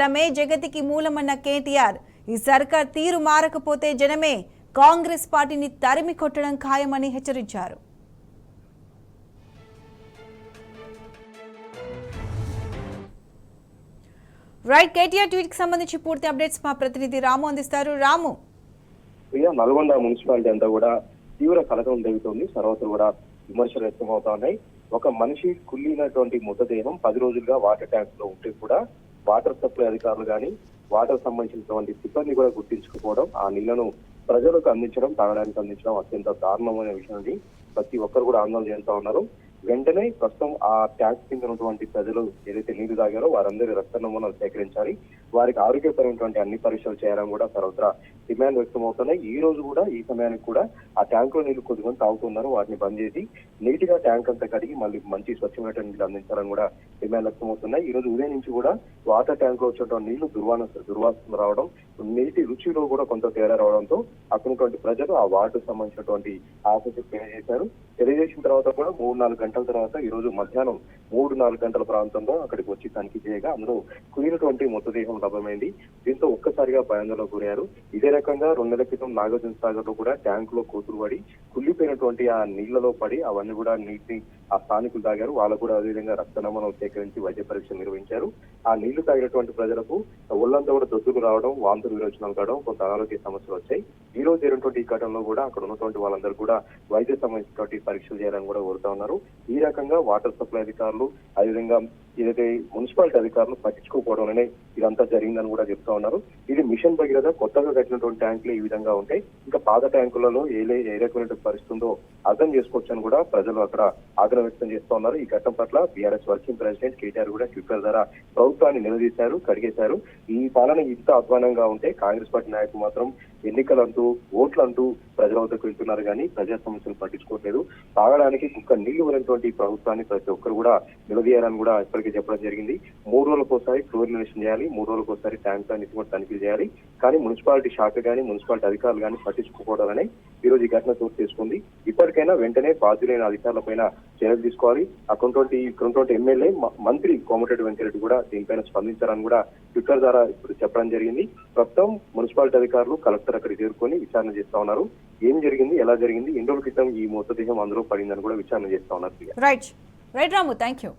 జలమే జగతికి మూలమన్న కేటీఆర్ ఈ సర్కార్ తీరు మారకపోతే జనమే కాంగ్రెస్ పార్టీని తరిమి కొట్టడం ఖాయమని హెచ్చరించారు. రైట్, కేటీఆర్ ట్వీట్ కి సంబంధించి పూర్తి అప్డేట్స్ మా ప్రతినిధి రాము అందిస్తారు. రాము, నల్గొండ మున్సిపాలిటీ అంతా కూడా తీవ్ర కలకలం జరుగుతుంది. సర్వత్రా కూడా విమర్శలు వ్యక్తమవుతా ఉన్నాయి. ఒక మనిషి కుళ్ళినటువంటి మృతదేహం 10 రోజులుగా వాటర్ ట్యాంక్ లో ఉంటే కూడా వాటర్ సప్లై అధికారులు కానీ వాటర్ సంబంధించినటువంటి సిబ్బంది కూడా గుర్తించుకోవడం, ఆ నీళ్లను ప్రజలకు అందించడం, తాగడానికి అందించడం అత్యంత దారుణమైన విషయాన్ని ప్రతి ఒక్కరు కూడా ఆందోళన చేస్తూ ఉన్నారు. వెంటనే ప్రస్తుతం ఆ ట్యాంక్ కింద ఉన్నటువంటి ప్రజలు ఏదైతే నీళ్లు తాగారో వారందరి రక్త నమూనాలు సేకరించాలి, వారికి ఆరోగ్యపరమైనటువంటి అన్ని పరీక్షలు చేయాలని కూడా సర్వత్రా డిమాండ్ వ్యక్తమవుతున్నాయి. ఈ రోజు కూడా ఈ సమయానికి కూడా ఆ ట్యాంక్ లో నీళ్లు కొద్దిమంది తాగుతున్నారు, వాటిని బంద్ చేసి నీట్ గా ట్యాంక్ అంతా కడిగి మళ్ళీ మంచి స్వచ్ఛమైన నీళ్లు అందించాలని కూడా డిమాండ్ వ్యక్తమవుతున్నాయి. ఈ రోజు ఉదయం నుంచి కూడా వాటర్ ట్యాంక్ లో వచ్చినటువంటి నీళ్లు దుర్వాసన రావడం, నీటి రుచిలో కూడా కొంత తేడా రావడంతో అక్కడున్నటువంటి ప్రజలు ఆ వాటర్ సంబంధించినటువంటి ఆఫీసుకు తెలియజేశారు. తెలియజేసిన తర్వాత కూడా 3-4 గంటల తర్వాత ఈ రోజు మధ్యాహ్నం 3-4 గంటల ప్రాంతంలో అక్కడికి వచ్చి తనిఖీ చేయగా అందులో కులినటువంటి మృతదేహం లభ్యమైంది. దీంతో ఒక్కసారిగా భయాందోళనకు గురయ్యారు. ఇదే రకంగా 2 నెలల క్రితం నాగార్జున సాగర్ లో కూడా ట్యాంక్ లో కూతురు పడి కుళ్ళిపోయినటువంటి ఆ నీళ్లలో పడి అవన్నీ కూడా నీటిని ఆ స్థానికులు తాగారు. వాళ్ళకు కూడా అదేవిధంగా రక్త నమూనాలు సేకరించి వైద్య పరీక్షలు నిర్వహించారు. ఆ నీళ్లు తాగినటువంటి ప్రజలకు ఒళ్ళంతా కూడా దొద్దులు రావడం, వాంతులు విరోచనాలు కావడం, కొంత అనారోగ్య సమస్యలు వచ్చాయి. ఈ రోజు జరిగినటువంటి ఈ ఘటనలో కూడా అక్కడ ఉన్నటువంటి వాళ్ళందరూ కూడా వైద్య సంబంధించినటువంటి పరీక్షలు చేయాలని కూడా కోరుతా ఉన్నారు. ఈ రకంగా వాటర్ సప్లై అధికారులు అదేవిధంగా ఏదైతే మున్సిపాలిటీ అధికారులు పట్టించుకోకపోవడం అనే ఇదంతా జరిగిందని కూడా చెప్తా ఉన్నారు. ఇది మిషన్ భగీరథ కొత్తగా కట్టినటువంటి ట్యాంకులు ఈ విధంగా ఉంటాయి, ఇంకా పాత ట్యాంకులలో ఏ రకమైన పరిస్థితి ఉందో అర్థం చేసుకోవచ్చు అని కూడా ప్రజలు అక్కడ ఆగ్రహం వ్యక్తం చేస్తూ ఉన్నారు. ఈ ఘటన పట్ల బీఆర్ఎస్ వర్కింగ్ ప్రెసిడెంట్ కేటీఆర్ కూడా ట్విట్టర్ ద్వారా ప్రభుత్వాన్ని నిలదీశారు, కడిగేశారు. ఈ పాలన ఇంత అధ్వానంగా ఉంటే కాంగ్రెస్ పార్టీ నాయకులు మాత్రం ఎన్నికలంటూ ఓట్లంటూ ప్రజల వద్దకు వెళ్తున్నారు కానీ ప్రజా సమస్యలు పట్టించుకోవట్లేదు. తాగడానికి కుక్క నీళ్లు ఉన్నటువంటి ప్రభుత్వాన్ని ప్రతి ఒక్కరు కూడా నిలదీయాలని కూడా ఇప్పటికే చెప్పడం జరిగింది. 3 రోజులకోసారి క్లోరినేషన్ చేయాలి, 3 రోజులకోసారి ట్యాంక్ అన్నిటి కూడా తనిఖీలు చేయాలి. కానీ మున్సిపాలిటీ శాఖ కానీ మున్సిపాలిటీ అధికారులు కానీ పట్టించుకోవడాలని ఈ రోజు ఈ ఘటన చోటు చేసుకుంది. ఇప్పటికైనా వెంటనే బాధ్యులైన అధికారుల పైన చర్యలు తీసుకోవాలి. అక్కడున్నటువంటి ఎమ్మెల్యే మంత్రి కోమటిరెడ్డి వెంకటరెడ్డి కూడా దీనిపైన స్పందించాలని కూడా ట్విట్టర్ ద్వారా ఇప్పుడు చెప్పడం జరిగింది. ప్రస్తుతం మున్సిపాలిటీ అధికారులు కలెక్టర్ అక్కడికి చేరుకొని విచారణ చేస్తా ఉన్నారు. ఏం జరిగింది, ఎలా జరిగింది, ఎన్ని రోజుల క్రితం ఈ మృతదేహం అందులో పడిందని కూడా విచారణ చేస్తా ఉన్నారు. Right Ramu, thank you.